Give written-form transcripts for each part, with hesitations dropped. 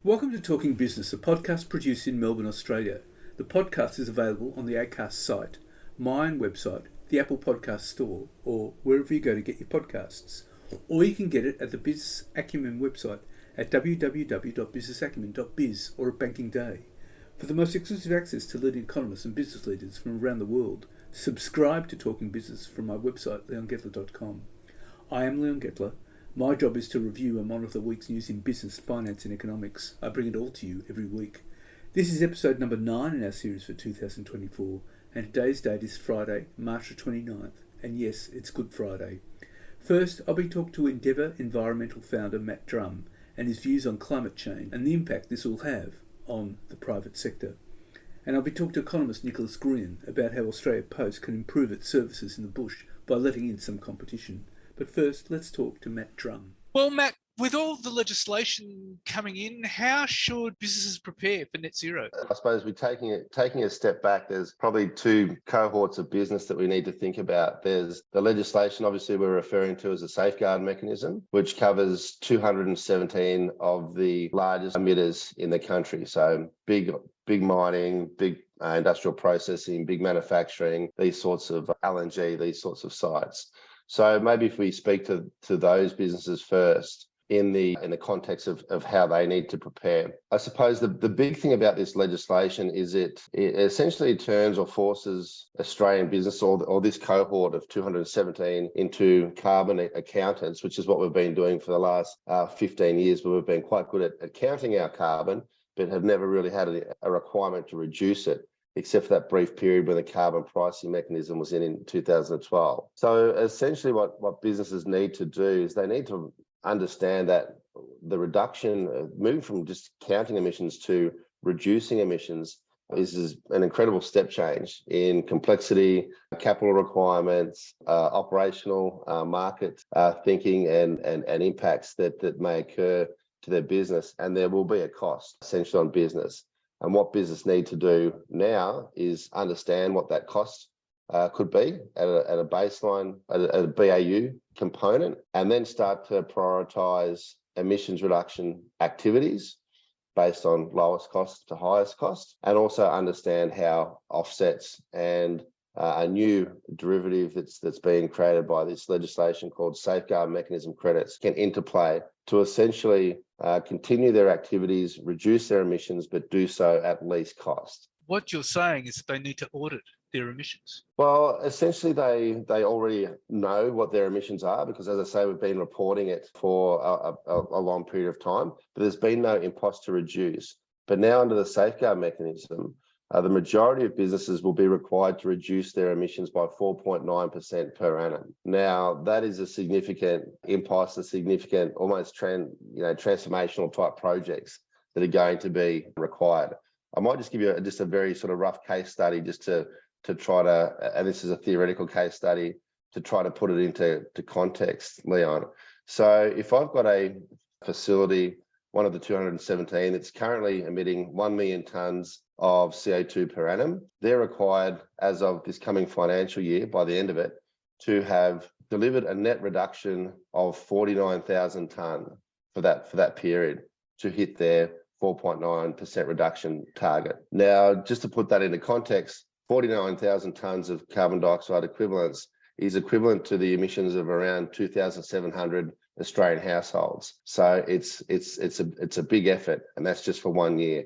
Welcome to Talking Business, a podcast produced in Melbourne, Australia. The podcast is available on the Acast site, my own website, the Apple Podcast Store, or wherever you go to get your podcasts. Or you can get it at the Business Acumen website at www.businessacumen.biz or at Banking Day. For the most exclusive access to leading economists and business leaders from around the world, subscribe to Talking Business from my website, leongettler.com. I am Leon Gettler. My job is to review and monitor the week's news in business, finance and economics. I bring it all to you every week. This is episode number 9 in our series for 2024, and today's date is Friday, March the 29th, and yes, it's Good Friday. First, I'll be talking to Ndevr environmental founder Matt Drum and his views on climate change and the impact this will have on the private sector. And I'll be talking to economist Nicholas Green about how Australia Post can improve its services in the bush by letting in some competition. But first, let's talk to Matt Drum. Well, Matt, with all the legislation coming in, how should businesses prepare for net zero? I suppose we're taking a step back. There's probably two cohorts of business that we need to think about. There's the legislation, obviously, we're referring to as a safeguard mechanism, which covers 217 of the largest emitters in the country. So big mining, big industrial processing, big manufacturing, these sorts of LNG, these sorts of sites. So maybe if we speak to those businesses first in the context of how they need to prepare. I suppose the big thing about this legislation is it essentially turns or forces Australian business or this cohort of 217 into carbon accountants, which is what we've been doing for the last 15 years, where we've been quite good at counting our carbon, but have never really had a requirement to reduce it, except for that brief period when the carbon pricing mechanism was in 2012. So essentially what businesses need to do is they need to understand that the reduction, moving from just counting emissions to reducing emissions is an incredible step change in complexity, capital requirements, operational market thinking and impacts that may occur to their business. And there will be a cost essentially on business. And what business need to do now is understand what that cost could be at a baseline, at a BAU component, and then start to prioritise emissions reduction activities based on lowest cost to highest cost, and also understand how offsets and a new derivative that's being created by this legislation called safeguard mechanism credits can interplay to essentially continue their activities, reduce their emissions, but do so at least cost. What you're saying is that they need to audit their emissions. Well, essentially, they already know what their emissions are because, as I say, we've been reporting it for a long period of time, but there's been no impost to reduce. But now under the safeguard mechanism, the majority of businesses will be required to reduce their emissions by 4.9% per annum. Now, that is a significant impost, a significant, almost transformational type projects that are going to be required. I might just give you a very sort of rough case study just to try to, and this is a theoretical case study, to try to put it into context, Leon. So if I've got a facility, one of the 217, it's currently emitting 1 million tonnes of CO2 per annum. They're required, as of this coming financial year, by the end of it, to have delivered a net reduction of 49,000 tonne for that period to hit their 4.9% reduction target. Now, just to put that into context, 49,000 tonnes of carbon dioxide equivalents is equivalent to the emissions of around 2,700 Australian households. So it's a big effort, and that's just for 1 year.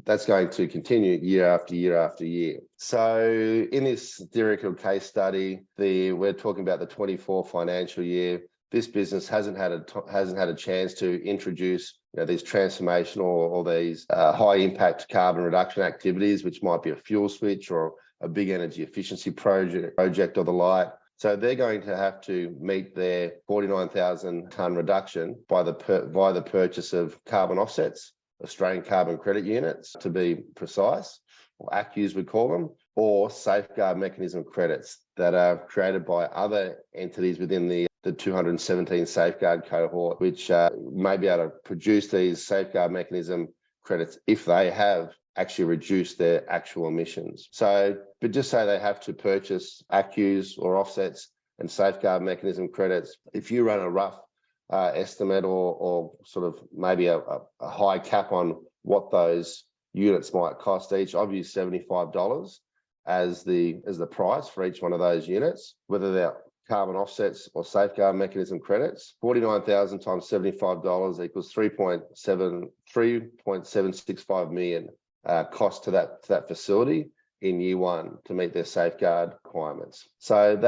That's going to continue year after year after year. So in this theoretical case study, we're talking about the 24 financial year. This business hasn't had a chance to introduce these transformational or these high impact carbon reduction activities, which might be a fuel switch or a big energy efficiency project or the like. So they're going to have to meet their 49,000 tonne reduction via the purchase of carbon offsets, Australian carbon credit units to be precise, or ACCUs we call them, or safeguard mechanism credits that are created by other entities within the 217 safeguard cohort, which may be able to produce these safeguard mechanism credits if they have actually reduce their actual emissions. So, but just say they have to purchase ACCUs or offsets and safeguard mechanism credits. If you run a rough estimate or sort of maybe a high cap on what those units might cost each. I've used $75 as the price for each one of those units, whether they're carbon offsets or safeguard mechanism credits. 49,000 times $75 equals 3.765 million cost to that facility in year one to meet their safeguard requirements. So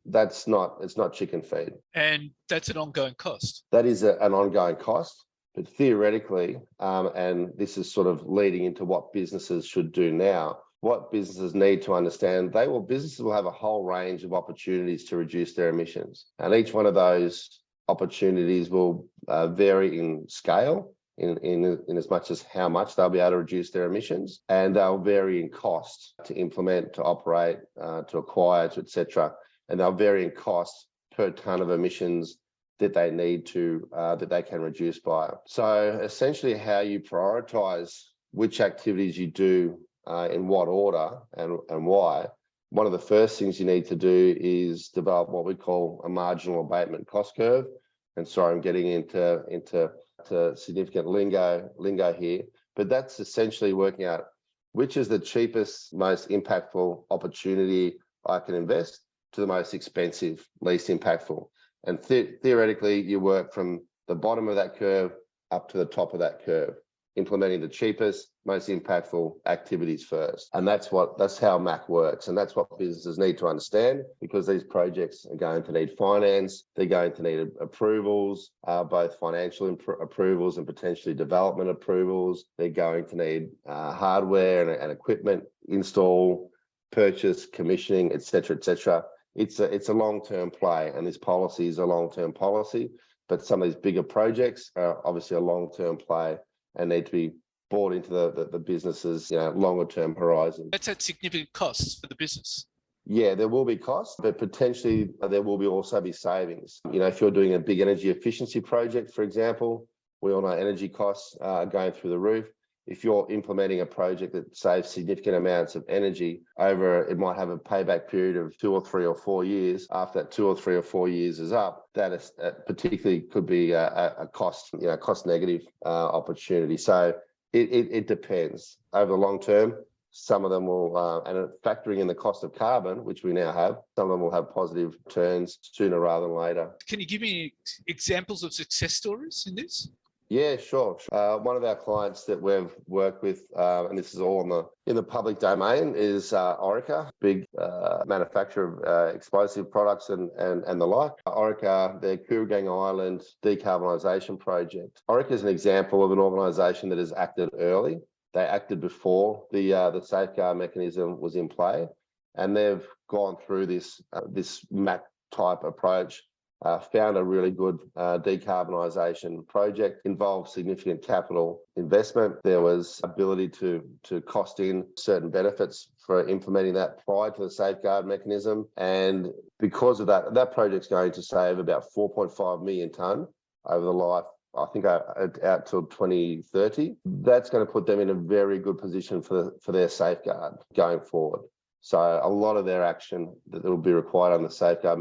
it's not chicken feed. And that's an ongoing cost. That is an ongoing cost, but theoretically, and this is sort of leading into what businesses should do now. What businesses need to understand, businesses will have a whole range of opportunities to reduce their emissions. And each one of those opportunities will vary in scale, in as much as how much they'll be able to reduce their emissions, and they'll vary in cost to implement, to operate, to acquire, to etc. And they'll vary in cost per tonne of emissions that they need to, that they can reduce by. So essentially how you prioritise which activities you do in what order and why. One of the first things you need to do is develop what we call a marginal abatement cost curve. And sorry, I'm getting into significant lingo here, but that's essentially working out which is the cheapest, most impactful opportunity I can invest to the most expensive, least impactful. And theoretically, you work from the bottom of that curve up to the top of that curve, implementing the cheapest, most impactful activities first. And that's how MAC works. And that's what businesses need to understand, because these projects are going to need finance. They're going to need approvals, both financial approvals and potentially development approvals. They're going to need hardware and equipment install, purchase, commissioning, et cetera, et cetera. It's a long-term play, and this policy is a long-term policy, but some of these bigger projects are obviously a long-term play and need to be brought into the business's longer term horizon. That's at significant costs for the business. Yeah, there will be costs, but potentially there will also be savings. If you're doing a big energy efficiency project, for example, we all know energy costs are going through the roof. If you're implementing a project that saves significant amounts of energy it might have a payback period of 2 or 3 or 4 years. After that 2 or 3 or 4 years is up, that particularly could be a cost negative opportunity. So it depends. Over the long term, some of them will, and factoring in the cost of carbon, which we now have, some of them will have positive returns sooner rather than later. Can you give me examples of success stories in this? Yeah, sure. One of our clients that we've worked with, and this is all in the public domain, is Orica, big manufacturer of explosive products and the like. Orica, their Kooragang Island decarbonisation project. Orica is an example of an organisation that has acted early. They acted before the safeguard mechanism was in play, and they've gone through this MAC type approach. Found a really good decarbonisation project, involved significant capital investment. There was ability to cost in certain benefits for implementing that prior to the safeguard mechanism. And because of that project's going to save about 4.5 million tonne over the life, I think out till 2030. That's going to put them in a very good position for their safeguard going forward. So a lot of their action that will be required on the safeguard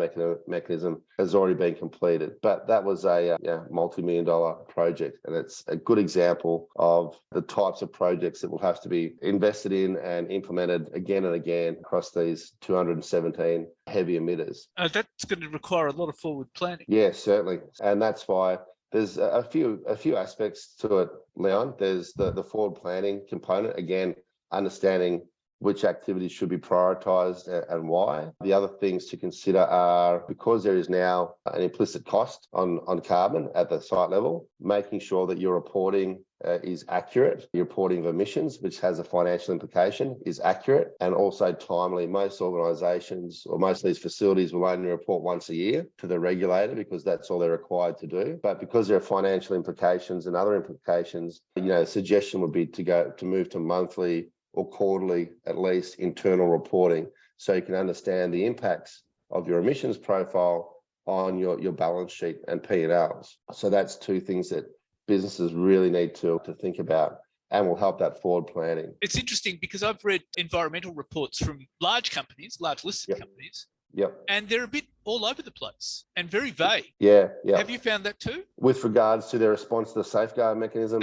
mechanism has already been completed. But that was a multi-million-dollar project, and it's a good example of the types of projects that will have to be invested in and implemented again and again across these 217 heavy emitters. That's going to require a lot of forward planning. Yeah, certainly, and that's why there's a few aspects to it, Leon. There's the forward planning component, again, understanding which activities should be prioritised and why. The other things to consider are, because there is now an implicit cost on carbon at the site level, making sure that your reporting is accurate. Your reporting of emissions, which has a financial implication, is accurate and also timely. Most organisations or most of these facilities will only report once a year to the regulator because that's all they're required to do. But because there are financial implications and other implications, the suggestion would be to move to monthly or quarterly, at least, internal reporting, so you can understand the impacts of your emissions profile on your balance sheet and P&Ls. So that's two things that businesses really need to think about and will help that forward planning. It's interesting because I've read environmental reports from large companies, large listed companies, Yep. And they're a bit all over the place and very vague. Yeah. Have you found that too? With regards to their response to the safeguard mechanism?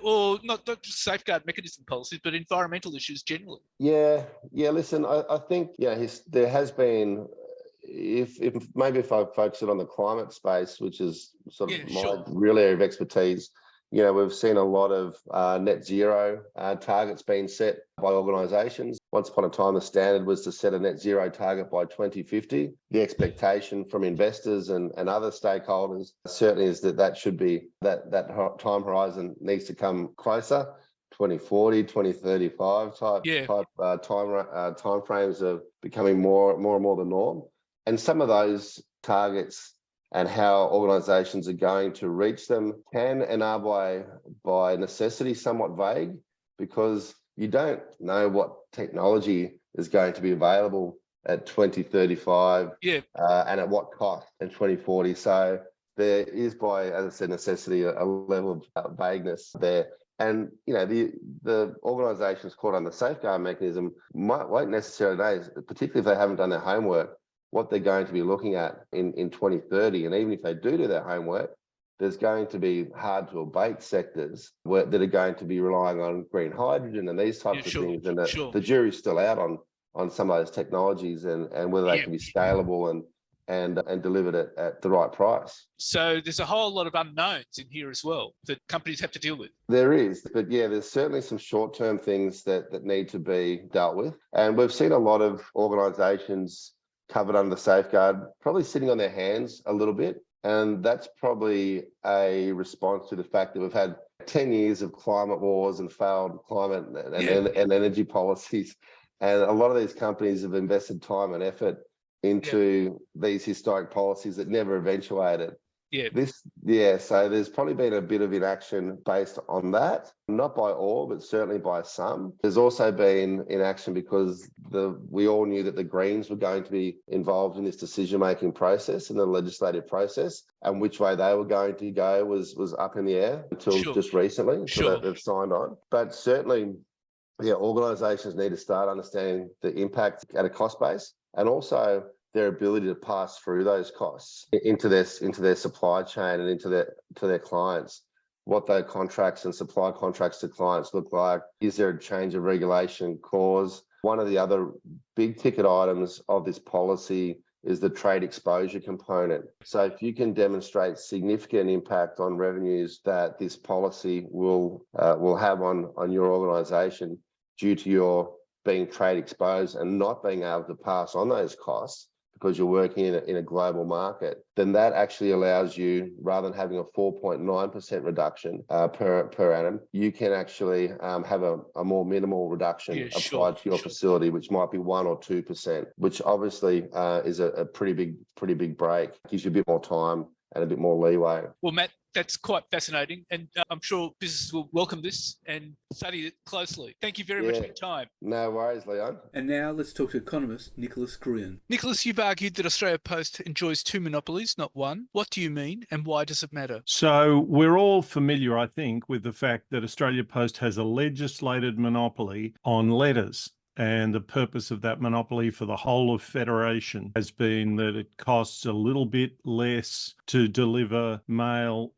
Or not just safeguard mechanism policies, but environmental issues generally? Yeah. Listen, I think there has been. If I focus it on the climate space, which is sort of my real area of expertise, we've seen a lot of net zero targets being set by organisations. Once upon a time, the standard was to set a net zero target by 2050. The expectation from investors and other stakeholders certainly is that should be that time horizon needs to come closer. 2040, 2035 time frames are becoming more and more the norm. And some of those targets and how organisations are going to reach them can and are by necessity somewhat vague, because you don't know what technology is going to be available at 2035 and at what cost in 2040. So there is, as I said, necessity, a level of vagueness there. And the organisations caught on the safeguard mechanism won't necessarily know, particularly if they haven't done their homework, what they're going to be looking at in 2030. And even if they do their homework, there's going to be hard to abate sectors that are going to be relying on green hydrogen and these types of things. And the jury's still out on some of those technologies and whether they can be scalable and delivered at the right price. So there's a whole lot of unknowns in here as well that companies have to deal with. There is, but there's certainly some short-term things that need to be dealt with. And we've seen a lot of organisations covered under the safeguard probably sitting on their hands a little bit. And that's probably a response to the fact that we've had 10 years of climate wars and failed climate and energy policies. And a lot of these companies have invested time and effort into these historic policies that never eventuated. So there's probably been a bit of inaction based on that, not by all, but certainly by some. There's also been inaction because we all knew that the Greens were going to be involved in this decision-making process and the legislative process, and which way they were going to go was up in the air until just recently, until they've signed on. But certainly, organisations need to start understanding the impact at a cost base, and also their ability to pass through those costs into their supply chain and to their clients. What their contracts and supply contracts to clients look like. Is there a change of regulation cause? One of the other big ticket items of this policy is the trade exposure component. So if you can demonstrate significant impact on revenues that this policy will have on your organisation due to your being trade exposed and not being able to pass on those costs, because you're working in a global market, then that actually allows you, rather than having a 4.9% reduction per annum, you can actually have a more minimal reduction applied to your facility, which might be 1 or 2%, which obviously is a pretty big break. Gives you a bit more time and a bit more leeway. Well, Matt, that's quite fascinating, and I'm sure businesses will welcome this and study it closely. Thank you very much for your time. No worries, Leon. And now let's talk to economist Nicholas Gruen. Nicholas, you've argued that Australia Post enjoys two monopolies, not one. What do you mean, and why does it matter? So we're all familiar, I think, with the fact that Australia Post has a legislated monopoly on letters. And the purpose of that monopoly for the whole of Federation has been that it costs a little bit less to deliver mail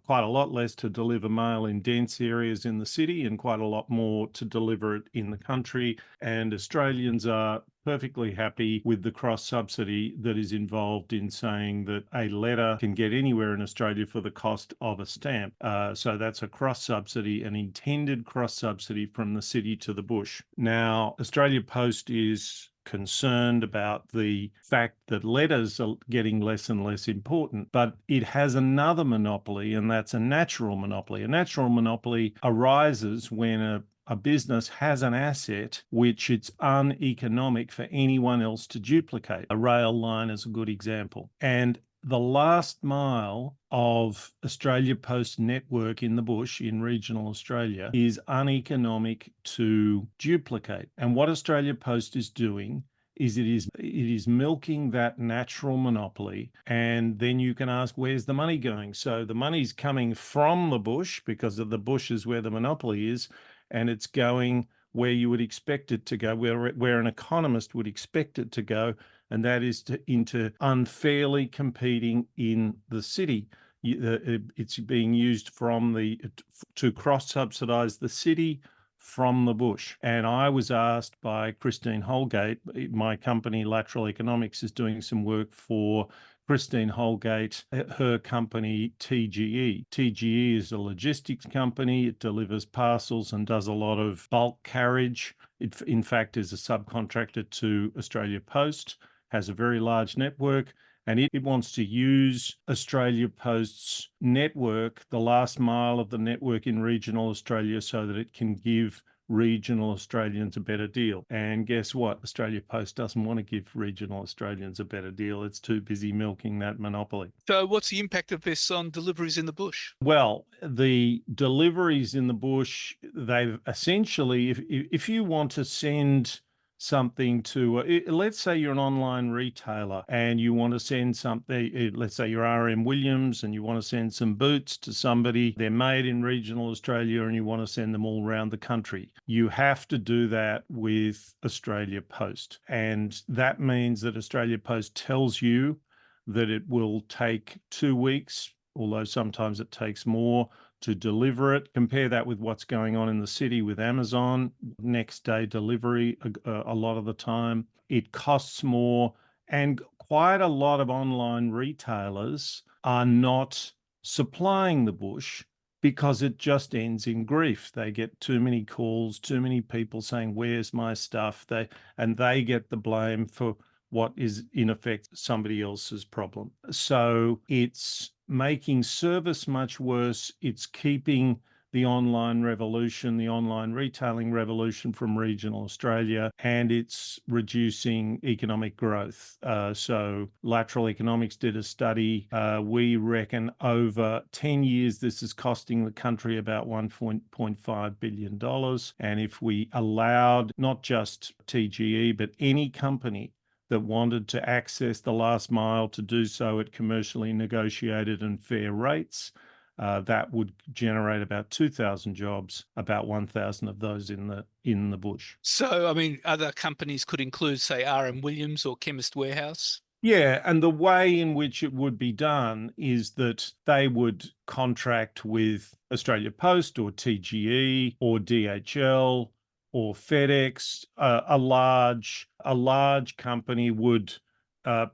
quite a lot less to deliver mail in dense areas in the city and quite a lot more to deliver it in the country. And Australians are perfectly happy with the cross-subsidy that is involved in saying that a letter can get anywhere in Australia for the cost of a stamp. So that's a cross-subsidy, an intended cross-subsidy from the city to the bush. Now, Australia Post is concerned about the fact that letters are getting less and less important, but it has another monopoly, and that's a natural monopoly. A natural monopoly arises when a business has an asset which it's uneconomic for anyone else to duplicate. A rail line is a good example. And the last mile of Australia Post network in the bush in regional Australia is uneconomic to duplicate. And what Australia Post is doing is it is milking that natural monopoly, and then you can ask, where's the money going? So the money's coming from the bush, because of the bush is where the monopoly is, and it's going where you would expect it to go, where an economist would expect it to go, and that is into unfairly competing in the city. It's being used to cross-subsidise the city from the bush. And I was asked by Christine Holgate, my company Lateral Economics is doing some work for Christine Holgate, her company TGE. TGE is a logistics company. It delivers parcels and does a lot of bulk carriage. It, in fact, is a subcontractor to Australia Post, has a very large network, and it wants to use Australia Post's network, the last mile of the network in regional Australia, so that it can give regional Australians a better deal. And guess what? Australia Post doesn't want to give regional Australians a better deal. It's too busy milking that monopoly. So what's the impact of this on deliveries in the bush? Well, the deliveries in the bush, they've essentially, if you want to send something to, let's say you're an online retailer and you want to send something, let's say you're RM Williams and you want to send some boots to somebody, they're made in regional Australia and you want to send them all around the country. You have to do that with Australia Post. And that means that Australia Post tells you that it will take 2 weeks, although sometimes it takes more, to deliver it. Compare that with what's going on in the city with Amazon, next day delivery a lot of the time. It costs more, and quite a lot of online retailers are not supplying the bush because it just ends in grief. They get too many calls, too many people saying, "Where's my stuff?" They get the blame for what is in effect somebody else's problem. So it's making service much worse. It's keeping the online revolution, the online retailing revolution from regional Australia, and it's reducing economic growth. So Lateral Economics did a study. We reckon over 10 years, this is costing the country about $1.5 billion. And if we allowed not just TGE, but any company that wanted to access the last mile to do so at commercially negotiated and fair rates, that would generate about 2,000 jobs, about 1,000 of those in the bush. So, I mean, other companies could include, say, RM Williams or Chemist Warehouse? Yeah, and the way in which it would be done is that they would contract with Australia Post or TGE or DHL or FedEx. A large company would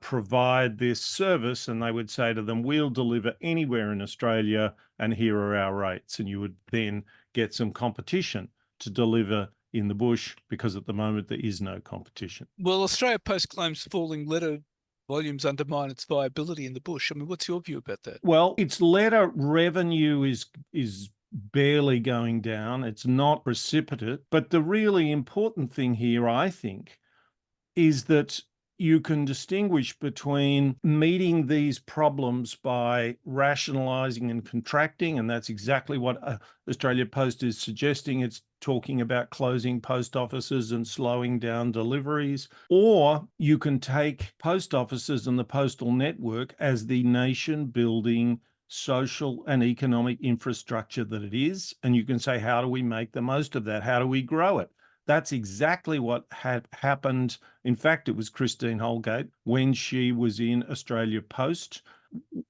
provide this service, and they would say to them, "We'll deliver anywhere in Australia, and here are our rates." And you would then get some competition to deliver in the bush, because at the moment there is no competition. Well, Australia Post claims falling letter volumes undermine its viability in the bush. I mean, what's your view about that? Well, its letter revenue is barely going down. It's not precipitate. But the really important thing here, I think, is that you can distinguish between meeting these problems by rationalising and contracting, and that's exactly what Australia Post is suggesting. It's talking about closing post offices and slowing down deliveries. Or you can take post offices and the postal network as the nation-building social and economic infrastructure that it is, and you can say, how do we make the most of that? How do we grow it? That's exactly what had happened. In fact, it was Christine Holgate when she was in Australia Post.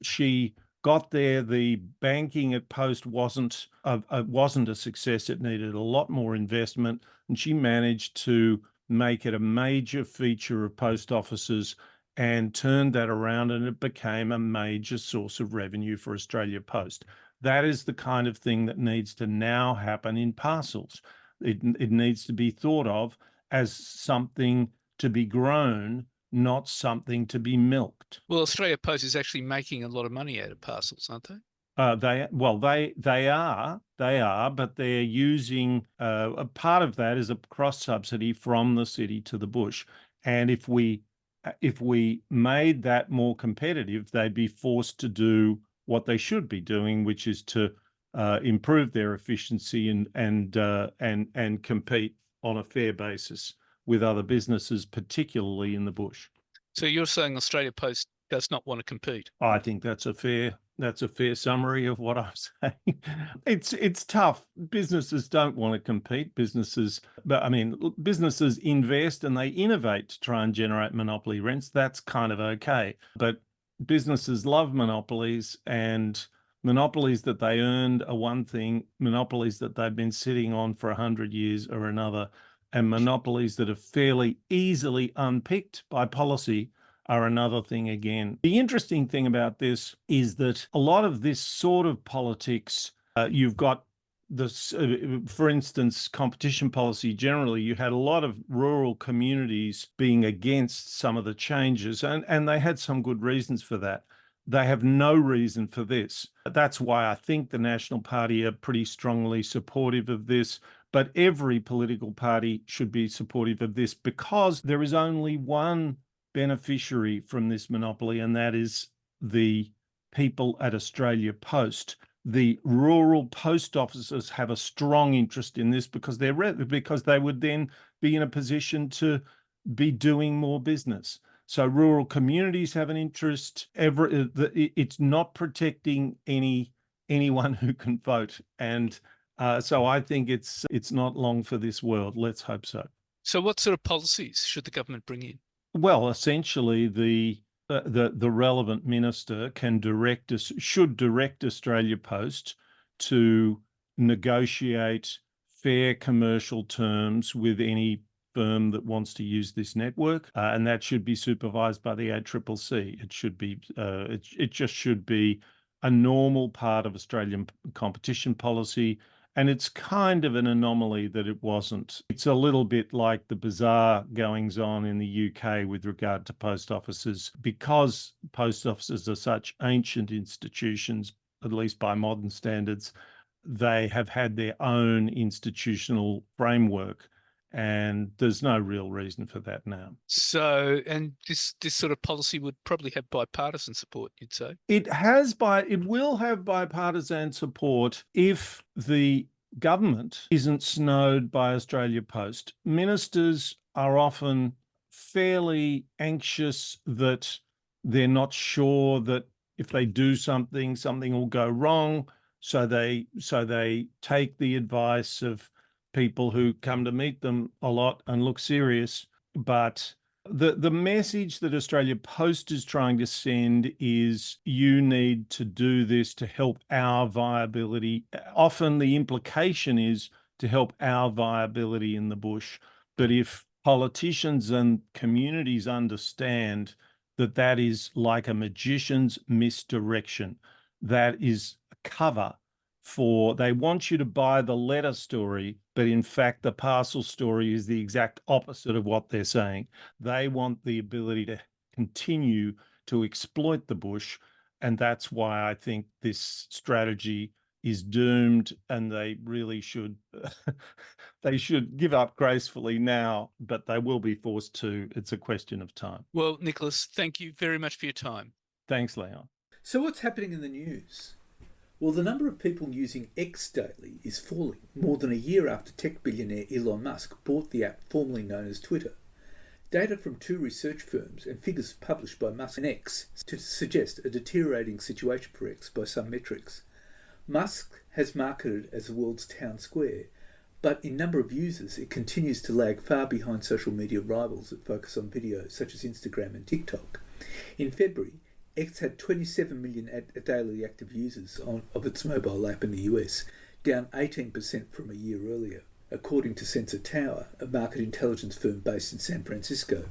She got there. The banking at Post wasn't a success. It needed a lot more investment, and she managed to make it a major feature of post offices and turned that around, and it became a major source of revenue for Australia Post. That is the kind of thing that needs to now happen in parcels. It needs to be thought of as something to be grown, not something to be milked. Well, Australia Post is actually making a lot of money out of parcels, aren't they? They are, but they're using a part of that is a cross-subsidy from the city to the bush. And if we made that more competitive, they'd be forced to do what they should be doing, which is to improve their efficiency and compete on a fair basis with other businesses, particularly in the bush. So you're saying Australia Post does not want to compete? I think that's a fair That's a fair summary of what I'm saying. It's tough. Businesses don't want to compete. Businesses invest and they innovate to try and generate monopoly rents. That's kind of okay. But businesses love monopolies, and monopolies that they earned are one thing, monopolies that they've been sitting on for 100 years are another, and monopolies that are fairly easily unpicked by policy are another thing again. The interesting thing about this is that a lot of this sort of politics, you've got this, for instance, competition policy generally, you had a lot of rural communities being against some of the changes, and they had some good reasons for that. They have no reason for this. That's why I think the National Party are pretty strongly supportive of this. But every political party should be supportive of this, because there is only one beneficiary from this monopoly, and that is the people at Australia Post. The rural post offices have a strong interest in this because they would then be in a position to be doing more business. So rural communities have an interest. It's not protecting anyone who can vote, and so I think it's not long for this world. Let's hope so. So what sort of policies should the government bring in? Well, essentially, the relevant minister should direct Australia Post to negotiate fair commercial terms with any firm that wants to use this network, and that should be supervised by the ACCC. It should be it just should be a normal part of Australian competition policy. And it's kind of an anomaly that it wasn't. It's a little bit like the bizarre goings on in the UK with regard to post offices. Because post offices are such ancient institutions, at least by modern standards, they have had their own institutional framework. And there's no real reason for that now. So, and this sort of policy would probably have bipartisan support, you'd say? It will have bipartisan support if the government isn't snowed by Australia Post. Ministers are often fairly anxious that they're not sure that if they do something will go wrong. So they take the advice of people who come to meet them a lot and look serious. But the message that Australia Post is trying to send is, you need to do this to help our viability. Often the implication is to help our viability in the bush. But if politicians and communities understand that that is like a magician's misdirection, that is a cover for, they want you to buy the letter story, but in fact the parcel story is the exact opposite of what they're saying. They want the ability to continue to exploit the bush, and that's why I think this strategy is doomed, and they really should they should give up gracefully now, but they will be forced to. It's a question of time. Well, Nicholas, thank you very much for your time. Thanks, Leon. So what's happening in the news? Well, the number of people using X daily is falling, more than a year after tech billionaire Elon Musk bought the app formerly known as Twitter. Data from two research firms and figures published by Musk and X to suggest a deteriorating situation for X by some metrics. Musk has marketed it as the world's town square, but in number of users it continues to lag far behind social media rivals that focus on video such as Instagram and TikTok. In February, X had 27 million daily active users of its mobile app in the US, down 18% from a year earlier, according to Sensor Tower, a market intelligence firm based in San Francisco.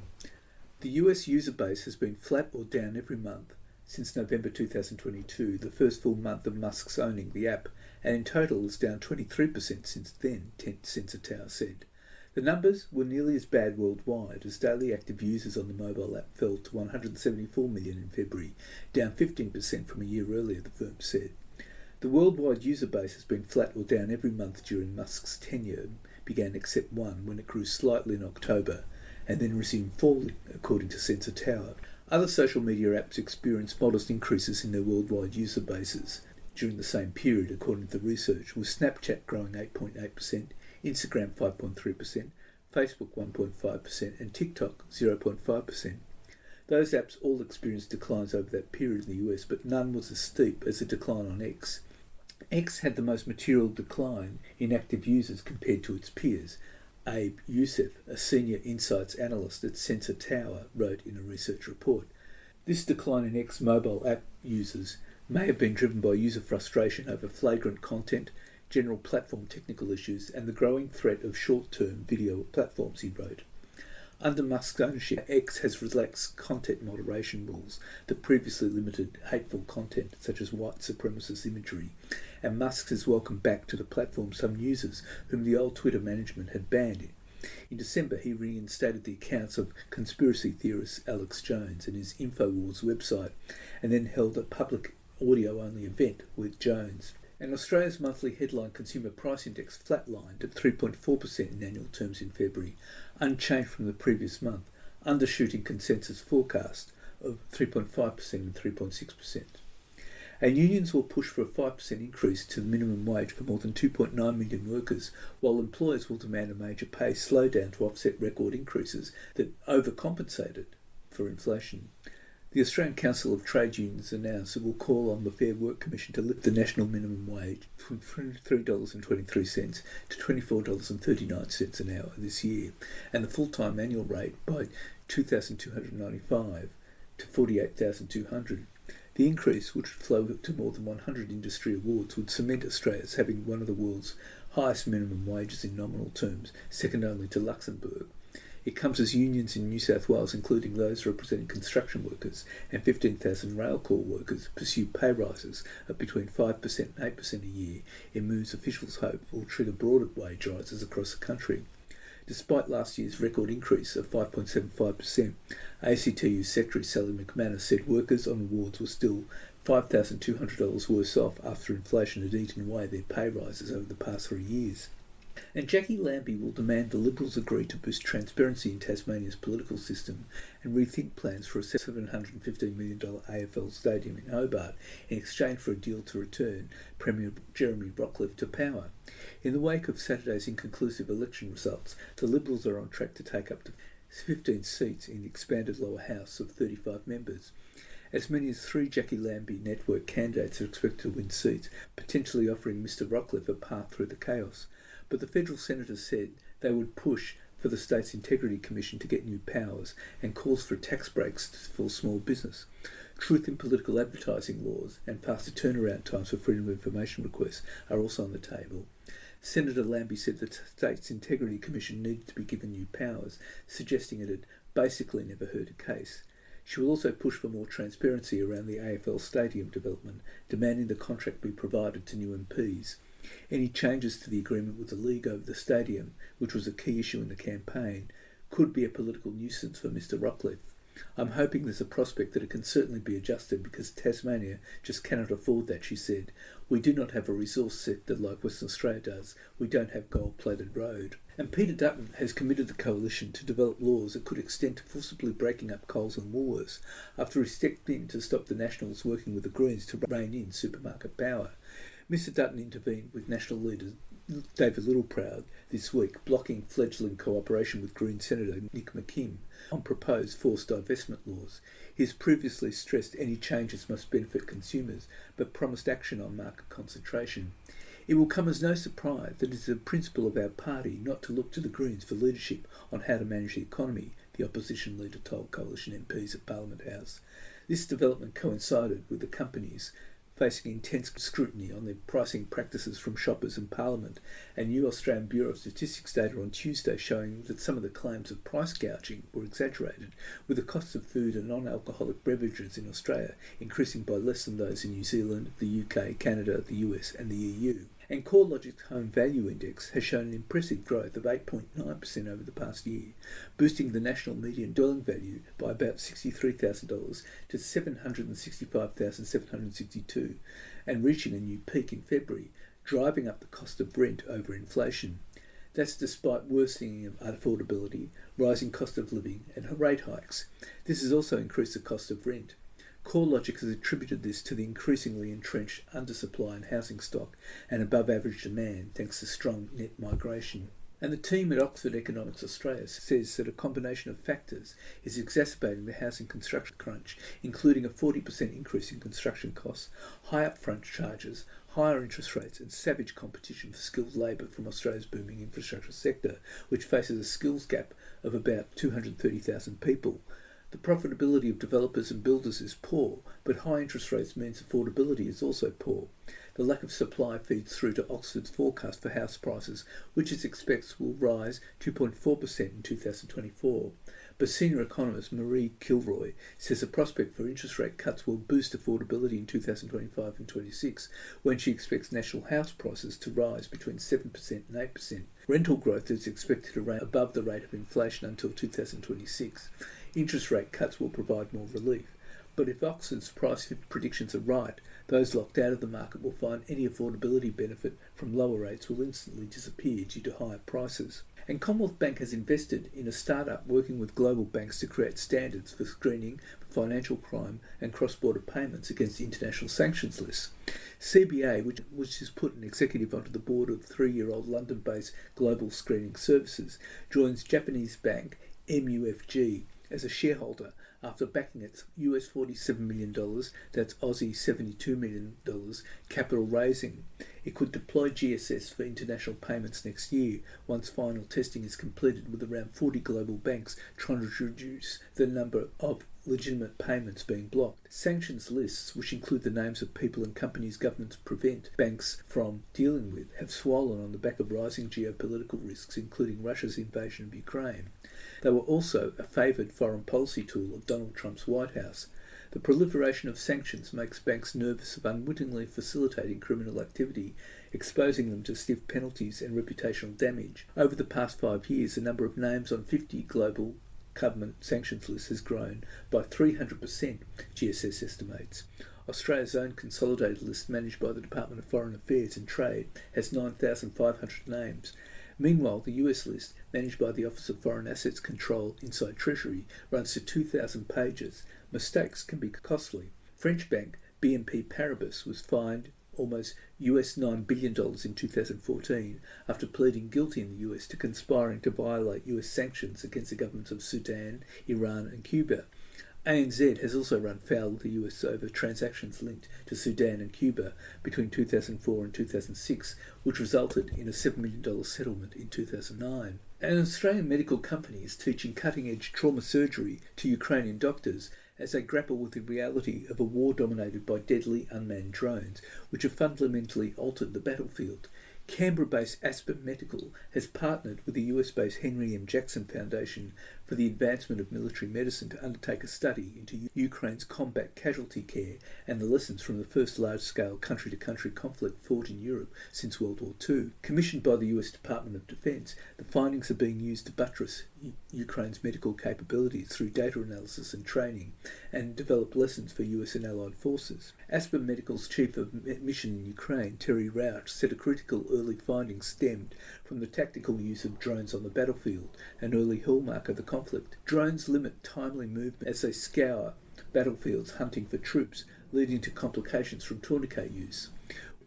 The US user base has been flat or down every month since November 2022, the first full month of Musk's owning the app, and in total is down 23% since then, Sensor Tower said. The numbers were nearly as bad worldwide, as daily active users on the mobile app fell to 174 million in February, down 15% from a year earlier, the firm said. The worldwide user base has been flat or down every month during Musk's tenure, began except one when it grew slightly in October, and then resumed falling, according to Sensor Tower. Other social media apps experienced modest increases in their worldwide user bases during the same period, according to the research, with Snapchat growing 8.8%, Instagram 5.3%, Facebook 1.5%, and TikTok 0.5%. Those apps all experienced declines over that period in the US, but none was as steep as the decline on X. X had the most material decline in active users compared to its peers. Abe Youssef, a senior insights analyst at Sensor Tower, wrote in a research report. This decline in X mobile app users may have been driven by user frustration over flagrant content, general platform technical issues, and the growing threat of short-term video platforms, he wrote. Under Musk's ownership, X has relaxed content moderation rules that previously limited hateful content such as white supremacist imagery, and Musk has welcomed back to the platform some users whom the old Twitter management had banned. In December, he reinstated the accounts of conspiracy theorist Alex Jones and his InfoWars website, and then held a public audio-only event with Jones. And Australia's monthly headline consumer price index flatlined at 3.4% in annual terms in February, unchanged from the previous month, undershooting consensus forecast of 3.5% and 3.6%. And unions will push for a 5% increase to the minimum wage for more than 2.9 million workers, while employers will demand a major pay slowdown to offset record increases that overcompensated for inflation. The Australian Council of Trade Unions announced it will call on the Fair Work Commission to lift the national minimum wage from $23.23 to $24.39 an hour this year, and the full-time annual rate by $2,295 to $48,200. The increase, which would flow to more than 100 industry awards, would cement Australia as having one of the world's highest minimum wages in nominal terms, second only to Luxembourg. It comes as unions in New South Wales, including those representing construction workers and 15,000 railcore workers, pursue pay rises of between 5% and 8% a year in moves officials hope will trigger broader wage rises across the country. Despite last year's record increase of 5.75%, ACTU Secretary Sally McManus said workers on awards were still $5,200 worse off after inflation had eaten away their pay rises over the past 3 years. And Jacqui Lambie will demand the Liberals agree to boost transparency in Tasmania's political system and rethink plans for a $715 million AFL stadium in Hobart in exchange for a deal to return Premier Jeremy Rockliff to power. In the wake of Saturday's inconclusive election results, the Liberals are on track to take up to 15 seats in the expanded lower house of 35 members. As many as 3 Jacqui Lambie network candidates are expected to win seats, potentially offering Mr Rockliff a path through the chaos. But the federal senators said they would push for the State's Integrity Commission to get new powers and calls for tax breaks for small business. Truth in political advertising laws and faster turnaround times for freedom of information requests are also on the table. Senator Lambie said the State's Integrity Commission needed to be given new powers, suggesting it had basically never heard a case. She will also push for more transparency around the AFL stadium development, demanding the contract be provided to new MPs. Any changes to the agreement with the League over the stadium, which was a key issue in the campaign, could be a political nuisance for Mr Rockliff. I'm hoping there's a prospect that it can certainly be adjusted because Tasmania just cannot afford that, she said. We do not have a resource sector like Western Australia does. We don't have gold-plated road. And Peter Dutton has committed the coalition to develop laws that could extend to forcibly breaking up Coles and Woolworths after he stepped in to stop the Nationals working with the Greens to rein in supermarket power. Mr Dutton intervened with National leader David Littleproud this week, blocking fledgling cooperation with Green Senator Nick McKim on proposed forced divestment laws. He has previously stressed any changes must benefit consumers, but promised action on market concentration. It will come as no surprise that it is a principle of our party not to look to the Greens for leadership on how to manage the economy, the opposition leader told Coalition MPs at Parliament House. This development coincided with the companies facing intense scrutiny on their pricing practices from shoppers in Parliament, and new Australian Bureau of Statistics data on Tuesday showing that some of the claims of price gouging were exaggerated, with the cost of food and non-alcoholic beverages in Australia increasing by less than those in New Zealand, the UK, Canada, the US and the EU. And CoreLogic's Home Value Index has shown an impressive growth of 8.9% over the past year, boosting the national median dwelling value by about $63,000 to $765,762, and reaching a new peak in February, driving up the cost of rent over inflation. That's despite worsening of affordability, rising cost of living and rate hikes. This has also increased the cost of rent. CoreLogic has attributed this to the increasingly entrenched undersupply in housing stock and above-average demand thanks to strong net migration. And the team at Oxford Economics Australia says that a combination of factors is exacerbating the housing construction crunch, including a 40% increase in construction costs, high upfront charges, higher interest rates and savage competition for skilled labour from Australia's booming infrastructure sector, which faces a skills gap of about 230,000 people. The profitability of developers and builders is poor, but high interest rates means affordability is also poor. The lack of supply feeds through to Oxford's forecast for house prices, which it expects will rise 2.4% in 2024. But senior economist Marie Kilroy says the prospect for interest rate cuts will boost affordability in 2025 and 26, when she expects national house prices to rise between 7% and 8%. Rental growth is expected to remain above the rate of inflation until 2026. Interest rate cuts will provide more relief. But if Oxford's price predictions are right, those locked out of the market will find any affordability benefit from lower rates will instantly disappear due to higher prices. And Commonwealth Bank has invested in a startup working with global banks to create standards for screening for financial crime and cross-border payments against international sanctions lists. CBA, which has put an executive onto the board of 3-year-old London-based Global Screening Services, joins Japanese bank MUFG as a shareholder after backing its US $47 million, that's Aussie $72 million, capital raising. It could deploy GSS for international payments next year once final testing is completed, with around 40 global banks trying to reduce the number of legitimate payments being blocked. Sanctions lists, which include the names of people and companies governments prevent banks from dealing with, have swollen on the back of rising geopolitical risks, including Russia's invasion of Ukraine. They were also a favoured foreign policy tool of Donald Trump's White House. The proliferation of sanctions makes banks nervous of unwittingly facilitating criminal activity, exposing them to stiff penalties and reputational damage. Over the past 5 years, the number of names on 50 global government sanctions lists has grown by 300%, GSS estimates. Australia's own consolidated list, managed by the Department of Foreign Affairs and Trade, has 9,500 names. Meanwhile, the US list, managed by the Office of Foreign Assets Control inside Treasury, runs to 2,000 pages. Mistakes can be costly. French bank BNP Paribas was fined almost US $9 billion in 2014 after pleading guilty in the US to conspiring to violate US sanctions against the governments of Sudan, Iran and Cuba. ANZ has also run foul with the US over transactions linked to Sudan and Cuba between 2004 and 2006, which resulted in a $7 million settlement in 2009. An Australian medical company is teaching cutting-edge trauma surgery to Ukrainian doctors as they grapple with the reality of a war dominated by deadly unmanned drones, which have fundamentally altered the battlefield. Canberra-based Aspen Medical has partnered with the US-based Henry M. Jackson Foundation for the Advancement of Military Medicine to undertake a study into Ukraine's combat casualty care and the lessons from the first large-scale country-to-country conflict fought in Europe since World War II. Commissioned by the US Department of Defense, the findings are being used to buttress Ukraine's medical capabilities through data analysis and training, and develop lessons for US and allied forces. Aspen Medical's Chief of Mission in Ukraine, Terry Rauch, said a critical early finding stemmed from the tactical use of drones on the battlefield, an early hallmark of the conflict. Drones limit timely movement as they scour battlefields hunting for troops, leading to complications from tourniquet use.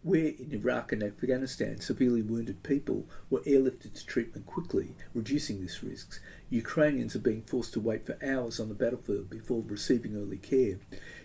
Where in Iraq and Afghanistan severely wounded people were airlifted to treatment quickly, reducing this risk, Ukrainians are being forced to wait for hours on the battlefield before receiving early care.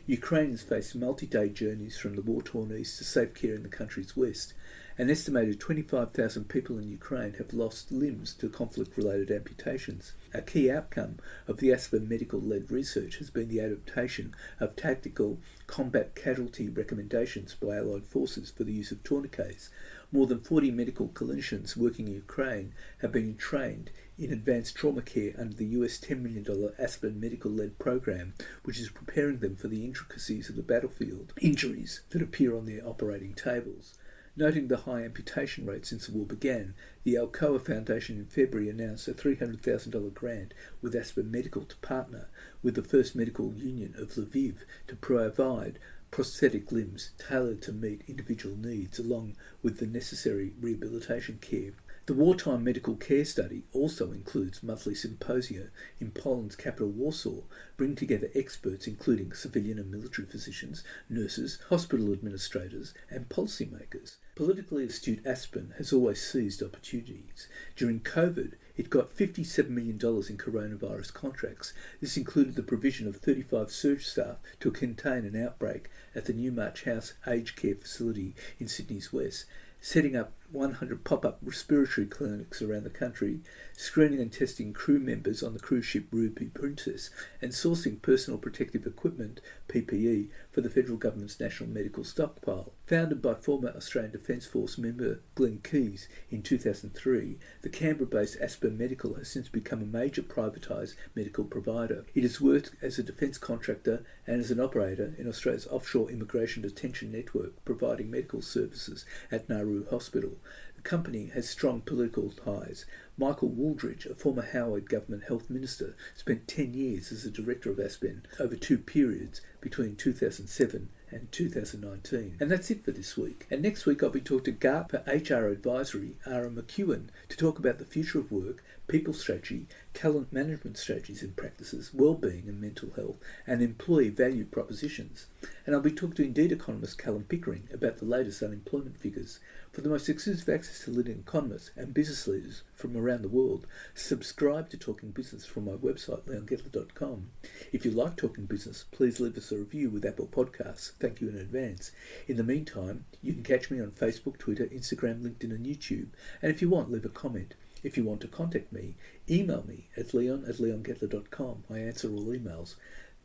Ukrainians face multi-day journeys from the war-torn east to safe care in the country's west. An estimated 25,000 people in Ukraine have lost limbs to conflict-related amputations. A key outcome of the Aspen Medical-led research has been the adaptation of tactical combat casualty recommendations by allied forces for the use of tourniquets. More than 40 medical clinicians working in Ukraine have been trained in advanced trauma care under the US $10 million Aspen Medical-led program, which is preparing them for the intricacies of the battlefield injuries that appear on their operating tables. Noting the high amputation rate since the war began, the Alcoa Foundation in February announced a $300,000 grant with Aspen Medical to partner with the First Medical Union of Lviv to provide prosthetic limbs tailored to meet individual needs, along with the necessary rehabilitation care. The Wartime Medical Care Study also includes monthly symposia in Poland's capital Warsaw, bringing together experts including civilian and military physicians, nurses, hospital administrators and policymakers. Politically astute Aspen has always seized opportunities. During COVID, it got $57 million in coronavirus contracts. This included the provision of 35 surge staff to contain an outbreak at the Newmarch House aged care facility in Sydney's west, setting up 100 pop-up respiratory clinics around the country, screening and testing crew members on the cruise ship Ruby Princess, and sourcing personal protective equipment, PPE, for the federal government's national medical stockpile. Founded by former Australian Defence Force member Glenn Keyes in 2003, the Canberra-based Aspen Medical has since become a major privatised medical provider. It has worked as a defence contractor and as an operator in Australia's offshore immigration detention network, providing medical services at Nauru Hospital. The company has strong political ties. Michael Wooldridge, a former Howard government health minister, spent 10 years as a director of Aspen over 2 periods between 2007 and 2019. And that's it for this week. And next week I'll be talking to GARP for HR Advisory, Ara McEwen, to talk about the future of work, people strategy, talent management strategies and practices, well-being and mental health, and employee value propositions. And I'll be talking to Indeed economist Callum Pickering about the latest unemployment figures. For the most exclusive access to leading economists and business leaders from around the world, subscribe to Talking Business from my website, leongettler.com. If you like Talking Business, please leave us a review with Apple Podcasts. Thank you in advance. In the meantime, you can catch me on Facebook, Twitter, Instagram, LinkedIn and YouTube. And if you want, leave a comment. If you want to contact me, email me at leon@leongettler.com. I answer all emails.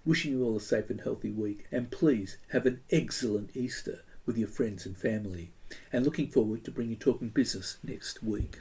Wishing you all a safe and healthy week, and please have an excellent Easter with your friends and family. And looking forward to bringing Talking Business next week.